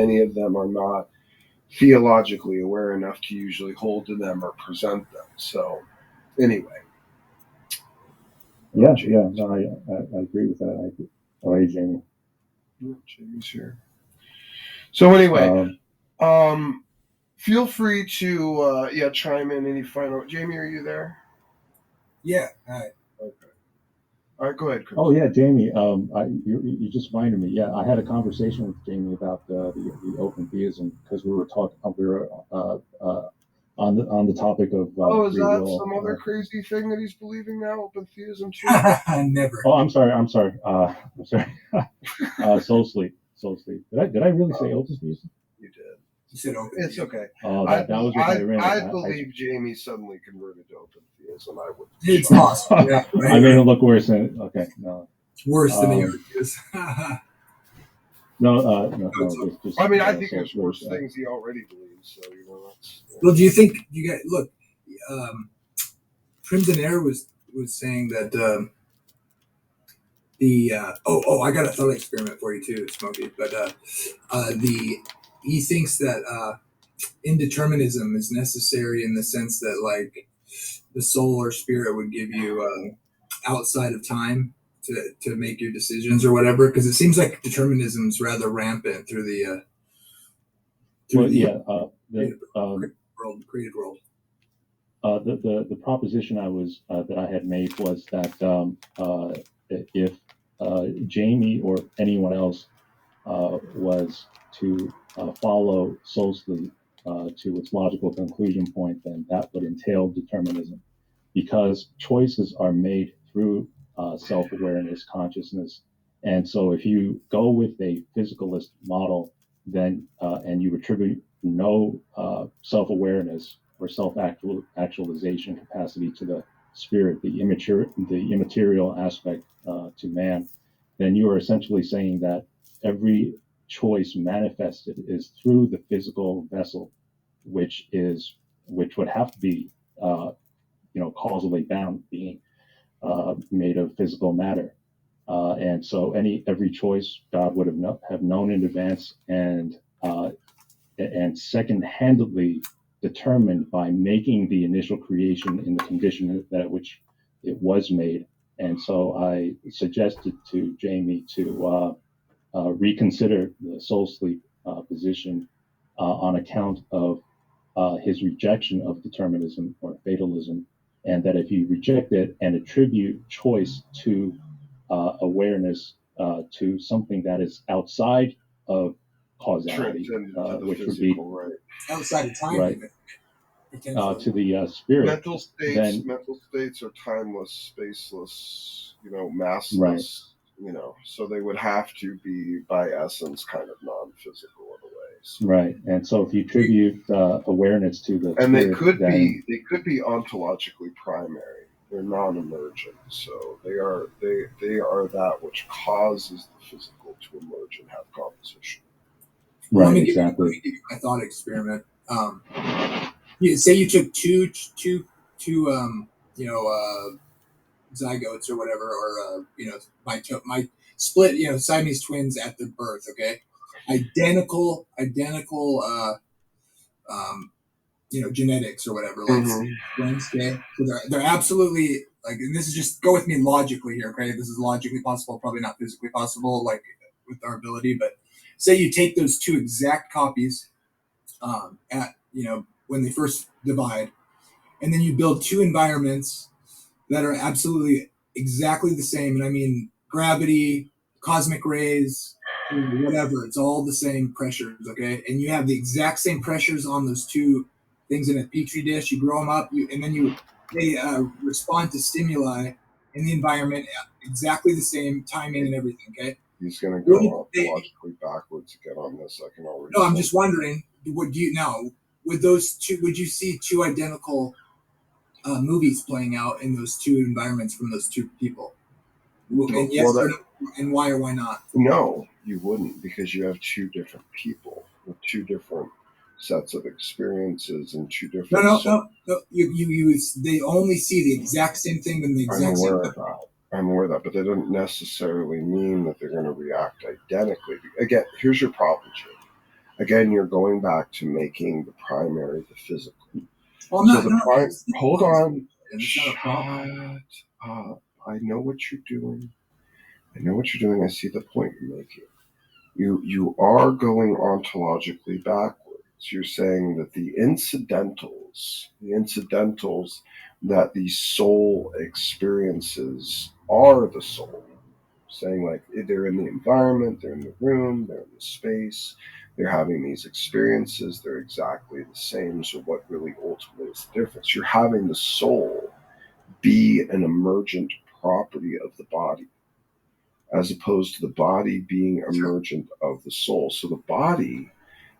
Many of them are not theologically aware enough to usually hold to them or present them. So, anyway. Yeah. No, I agree with that. I agree. Oh, hey, Jamie. Jamie's here. So anyway, um, feel free to chime in any final. Jamie, are you there? Yeah. All right. Okay. All right, go ahead, Chris. Oh yeah, Jamie. You just reminded me. Yeah, I had a conversation with Jamie about the open theism because we were talking. We were on the topic of Is free that will. some other crazy thing that he's believing now? Open theism too? Never. Oh, I'm sorry. I'm sorry. Soul sleep. Soul sleep. Did I really say open theism? You did. You said open. It's okay. Oh, that was what I ran. I believe Jamie suddenly converted to open theism. I would. It's possible. Yeah, right, I made it look worse than okay. No. Worse than he already is. No. I mean, I think there's worse things he already believes. So that's. Well, do you think you guys look? Crimson Air was saying that I got a thought experiment for you too, Smokey. But he thinks that indeterminism is necessary in the sense that like the soul or spirit would give you outside of time to make your decisions or whatever, because it seems like determinism is rather rampant through the created world. The proposition that I had made was that if Jamie or anyone else was to follow soul sleep to its logical conclusion point, then that would entail determinism, because choices are made through self-awareness, consciousness. And so if you go with a physicalist model, then and you attribute no self-awareness or self-actualization capacity to the spirit, the immaterial aspect to man, then you are essentially saying that every choice manifested is through the physical vessel, which would have to be causally bound, being made of physical matter. And so every choice God would have known in advance and second-handedly determined by making the initial creation in the condition at which it was made. And so I suggested to Jamie to reconsider the soul sleep position on account of his rejection of determinism or fatalism, and that if you reject it and attribute choice to awareness to something that is outside of causality, which would be outside of time, right, to the spirit. Mental states are timeless, spaceless, massless. Right. So they would have to be by essence kind of non-physical in a way. So. Right, and so if you attribute awareness to the and spirit, they could be ontologically primary. They're non-emergent, so they are that which causes the physical to emerge and have composition. Right, let me exactly. Give you my thought experiment. Say you took two zygotes or whatever, or my split Siamese twins at the birth. Okay, identical genetics or whatever, like twins. Okay, so they're absolutely like, and this is just go with me logically here. Okay, this is logically possible, probably not physically possible, like with our ability, but say you take those two exact copies at when they first divide, and then you build two environments that are absolutely exactly the same. And I mean, gravity, cosmic rays, whatever, it's all the same pressures, okay? And you have the exact same pressures on those two things in a petri dish. You grow them up, and then they respond to stimuli in the environment, exactly the same timing and everything, okay? He's going to go logically backwards again on this. I can already. No, I'm just wondering, with those two, would you see two identical movies playing out in those two environments from those two people? And yes, or no, and why or why not? No, you wouldn't, because you have two different people with two different sets of experiences and two different. No. They only see the exact same thing in the exact same. I'm aware of that, but that doesn't necessarily mean that they're going to react identically. Again, here's your problem, Jim. Again, you're going back to making the primary the physical. Well, Hold on. It's not a problem. Shut up. I know what you're doing. I see the point you're making. You are going ontologically backwards. You're saying that the incidentals that the soul experiences are the soul. Saying like they're in the environment, they're in the room, they're in the space, they're having these experiences, they're exactly the same. So what really ultimately is the difference? You're having the soul be an emergent property of the body, as opposed to the body being emergent of the soul. So the body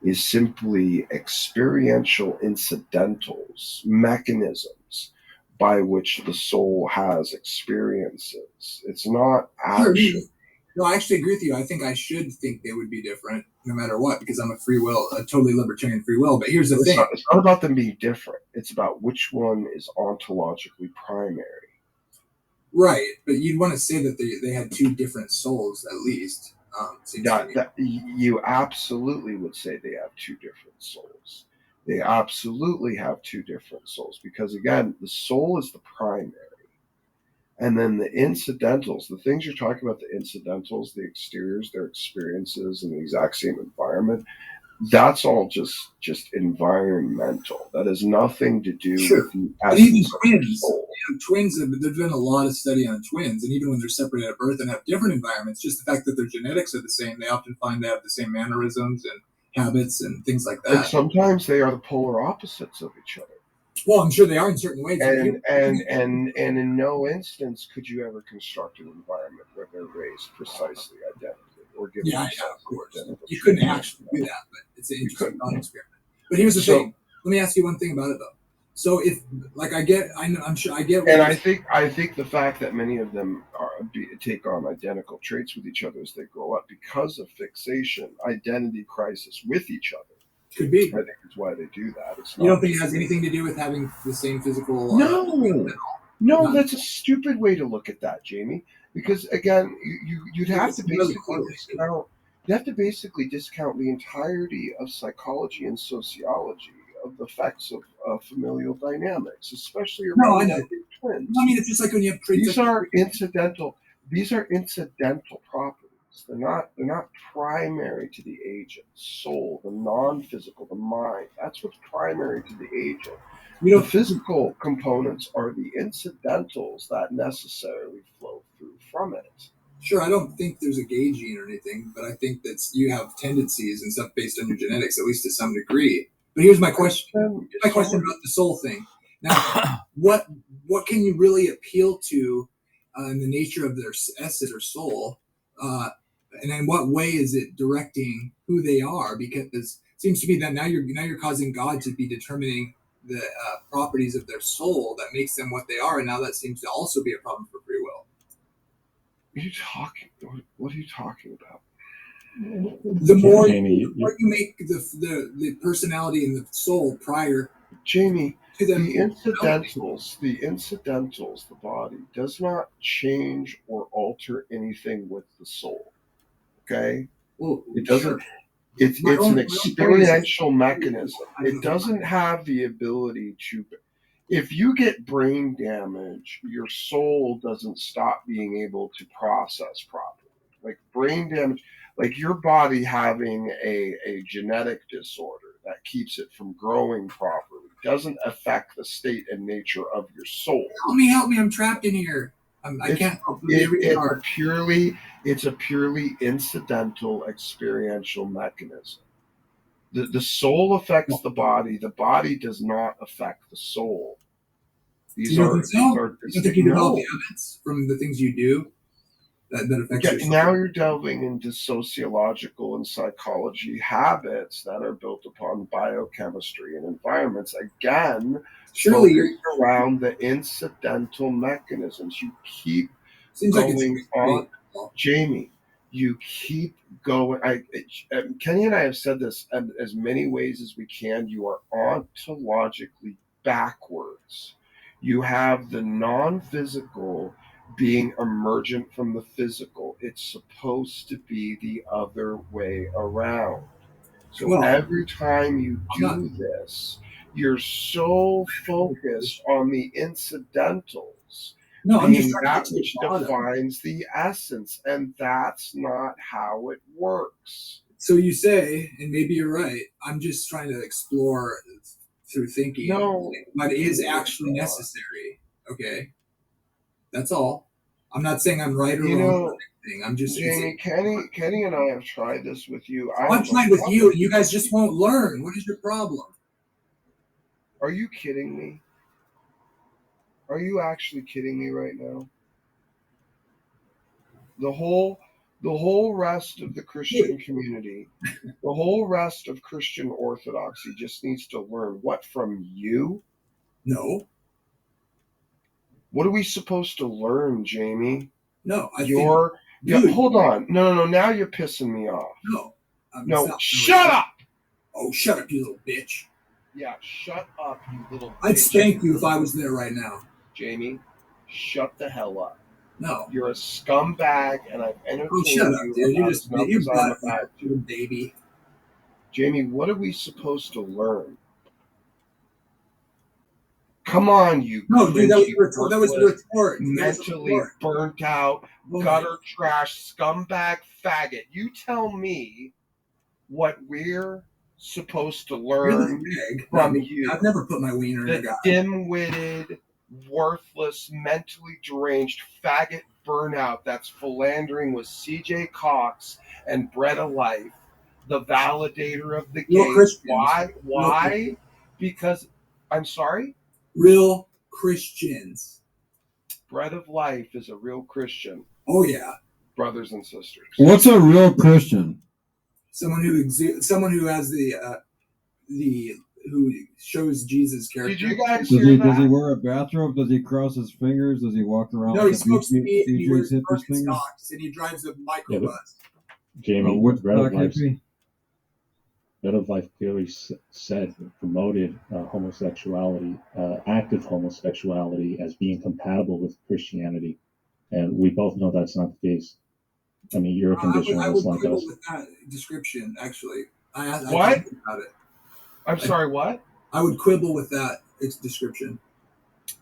is simply experiential incidentals, mechanisms by which the soul has experiences. It's not actually. No, I actually agree with you. I think I should think they would be different no matter what, because I'm a totally libertarian free will. But here's the thing. It's not about them being different. It's about which one is ontologically primary. Right, but you'd want to say that they had two different souls at least. You absolutely would say they have two different souls. They absolutely have two different souls because, again, the soul is the primary. And then the incidentals, the things you're talking about, the incidentals, the exteriors, their experiences in the exact same environment, that's all just environmental. That has nothing to do with the essence of the soul. Twins, there's been a lot of study on twins, and even when they're separated at birth and have different environments, just the fact that their genetics are the same, they often find they have the same mannerisms and habits and things like that. And sometimes they are the polar opposites of each other. Well, I'm sure they are in certain ways. And in no instance could you ever construct an environment where they're raised precisely identically or given of course. You couldn't actually do that, but it's an interesting thought experiment. But here's the thing. Let me ask you one thing about it though. So if, like, I get. And I think the fact that many of them take on identical traits with each other as they grow up because of fixation, identity crisis with each other. Could be. I think it's why they do that. You don't think it has anything to do with having the same physical? No, that's a stupid way to look at that, Jamie. Because again, you'd have to basically discount. You have to basically discount the entirety of psychology and sociology of the effects of familial dynamics, especially around twins. I mean, it's just like when you have traits. These are incidental. These are incidental properties. They're not primary to the agent. Soul, the non-physical, the mind. That's what's primary to the agent. The physical components are the incidentals that necessarily flow through from it. Sure, I don't think there's a gay gene or anything, but I think that you have tendencies and stuff based on your genetics, at least to some degree. But here's my question. My question about the soul thing. Now, what can you really appeal to in the nature of their essence or soul? And in what way is it directing who they are? Because it seems to me that now you're causing God to be determining the properties of their soul that makes them what they are, and now that seems to also be a problem for free will. What are you talking about? The more you make the personality and the soul prior, Jamie, to them, the incidentals, the body does not change or alter anything with the soul. Okay, well, it doesn't. Sure. It's an experiential mechanism. It doesn't have the ability to. If you get brain damage, your soul doesn't stop being able to process properly. Like brain damage, like your body having a genetic disorder that keeps it from growing properly doesn't affect the state and nature of your soul. Help me! I'm trapped in here. I can't. It's a purely incidental experiential mechanism. The soul affects the body does not affect the soul. You think you develop the habits from the things you do that affects your soul? Now you're delving into sociological and psychology habits that are built upon biochemistry and environments. Again, surely around the incidental mechanisms. You keep going on, Jamie. You keep going. Kenny and I have said this in as many ways as we can. You are ontologically backwards. You have the non-physical being emergent from the physical. It's supposed to be the other way around. So Well, every time you I'm not. do this, you're so focused on the incidentals No, I'm just being trying to get that to the which bottom. defines the essence, and that's not how it works. So you say, and maybe you're right. I'm just trying to explore through thinking No, what is you're actually not. necessary. Okay, that's all. I'm not saying I'm right or You wrong know, or anything. I'm just Jamie, Kenny and I have tried this with you. I I'm have a trying with you, problem. and you guys just won't learn. What is your problem? Are you kidding me? Are you actually kidding me right now? The whole rest of the Christian community, the whole rest of Christian orthodoxy just needs to learn what from you? No, What are we supposed to learn, Jamie? no. I think, Yeah, dude. hold on. No. Now you're pissing me off. No, it's No, not shut really. up. Oh, shut up, you little bitch. Yeah, shut up, you little I'd bitch. spank you if I was there right now. Jamie, shut the hell up. No. You're a scumbag, and I've Oh, entertained shut up, you dude. about as much You as I'm brought it about up, to. little baby. Jamie, what are we supposed to learn? Come on, you No, dude, that was cringy, that was a worthless, retort. mentally burnt out, Woman. gutter trash, scumbag faggot. You tell me what we're supposed to You're the learn pig, not from me. you. I've never put my wiener in a The guy. dim-witted, worthless, mentally deranged faggot burnout that's philandering with CJ Cox and Bread of Life, the validator of the Real gays. Christians. Why? Because, I'm sorry? Real Christians. Bread of Life is a real Christian, Oh yeah, brothers and sisters. What's a real Christian? someone who has the who shows Jesus' character. Did you guys Does hear he that? does he wear a bathrobe? Does he cross his fingers? Does he walk around? No, like he a smokes BJ's meat and he wears hippies fingers? Birkenstocks and he drives a microbus. Jamie, Woodstock Bread of Life, hippie? Bread of Life clearly said, promoted homosexuality, active homosexuality, as being compatible with Christianity, and we both know that's not the case. I mean, you're a I conditionalist would like quibble us. with that description. Actually, I What? talked about it. I'm sorry, what? I would quibble with that description.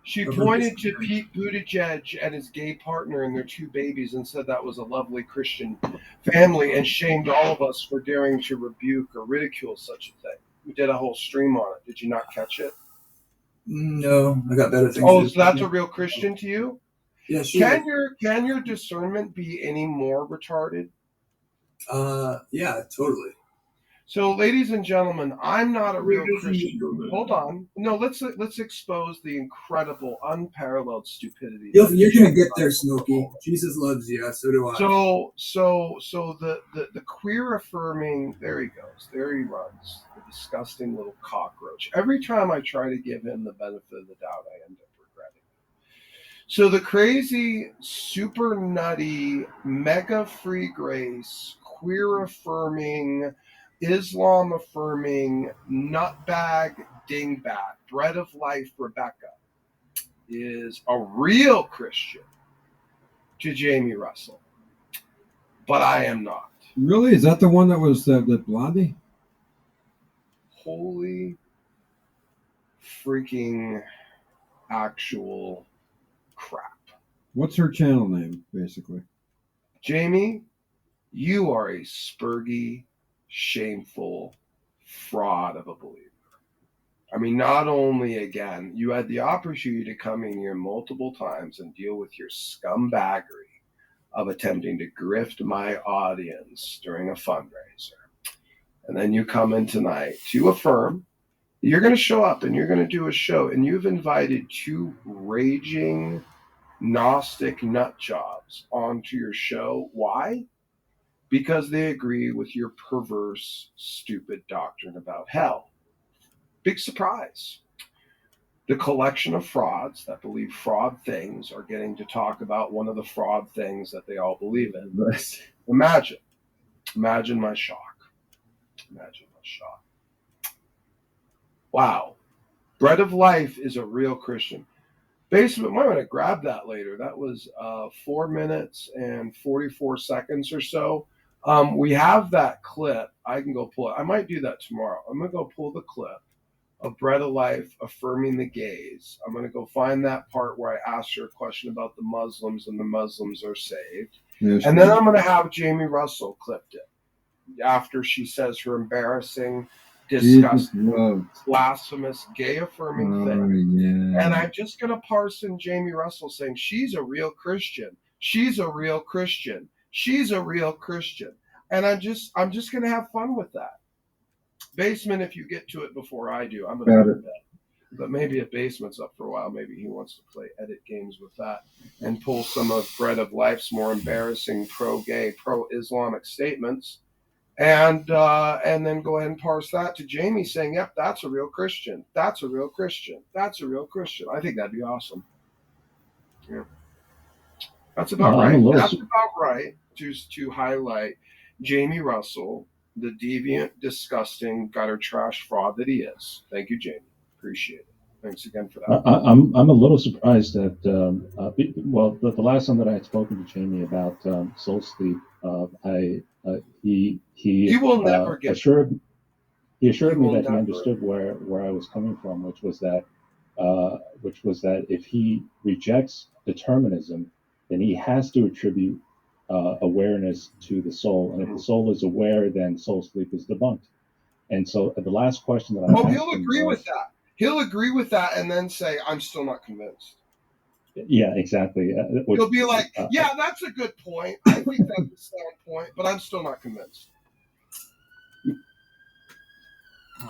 She pointed to Pete Buttigieg and his gay partner and their two babies and said that was a lovely Christian family and shamed all of us for daring to rebuke or ridicule such a thing. We did a whole stream on it. Did you not catch it? No, I got better things. Oh, so that's a real Christian to you? Yeah, sure. Can your discernment be any more retarded? Yeah, totally. So, ladies and gentlemen, I'm not a real Christian. Hold on. No, let's expose the incredible, unparalleled stupidity. You're gonna get there, Smokey. Jesus loves you. So do I. So the queer affirming. There he goes. There he runs. The disgusting little cockroach. Every time I try to give him the benefit of the doubt, I end up regretting it. So the crazy, super nutty, mega free grace, queer affirming, Islam affirming, nutbag, dingbat, Bread of Life Rebekah is a real Christian to Jamie Russell. But I am not. Really? Is that the one that was the blondie? Holy freaking actual crap. What's her channel name, basically? Jamie, you are a spurgy, shameful fraud of a believer. I mean, not only, again, you had the opportunity to come in here multiple times and deal with your scumbaggery of attempting to grift my audience during a fundraiser. And then you come in tonight to affirm you're going to show up and you're going to do a show, and you've invited two raging Gnostic nut jobs onto your show. Why? Because they agree with your perverse, stupid doctrine about hell. Big surprise. The collection of frauds that believe fraud things are getting to talk about one of the fraud things that they all believe in. Imagine my shock. Imagine my shock. Wow. Bread of Life is a real Christian. Basically, I'm going to grab that later. That was 4 minutes and 44 seconds or so We have that clip. I can go pull it. I might do that tomorrow. I'm going to go pull the clip of Bread of Life affirming the gays. I'm going to go find that part where I asked her a question about the Muslims and the Muslims are saved. Yes, And then I'm going to have Jamie Russell clipped it after she says her embarrassing, disgusting, blasphemous, gay affirming thing. Yeah. And I'm just going to parse in Jamie Russell saying she's a real Christian. She's a real Christian. She's a real Christian. And I'm just going to have fun with that. Basement, if you get to it before I do, I'm going to do that. But maybe if Basement's up for a while, maybe he wants to play edit games with that and pull some of Bread of Life's more embarrassing pro-gay, pro-Islamic statements, and then go ahead and parse that to Jamie saying, "Yep, that's a real Christian. That's a real Christian. That's a real Christian." I think that'd be awesome. Yeah, that's about right. That's about right. Just to highlight Jamie Russell, the deviant, disgusting, gutter trash fraud that he is. Thank you, Jamie. Appreciate it. Thanks again for that. I'm a little surprised that the last time that I had spoken to Jamie about Soul Sleep, he will never get assured me that he understood where I was coming from, which was that if he rejects determinism, then he has to attribute awareness to the soul, and if the soul is aware, then Soul Sleep is debunked. And so the last question that I asked he'll agree with that. He'll agree with that and then say, "I'm still not convinced." Yeah, exactly. He'll be like, "Yeah, that's a good point. I think that's a sound point, but I'm still not convinced."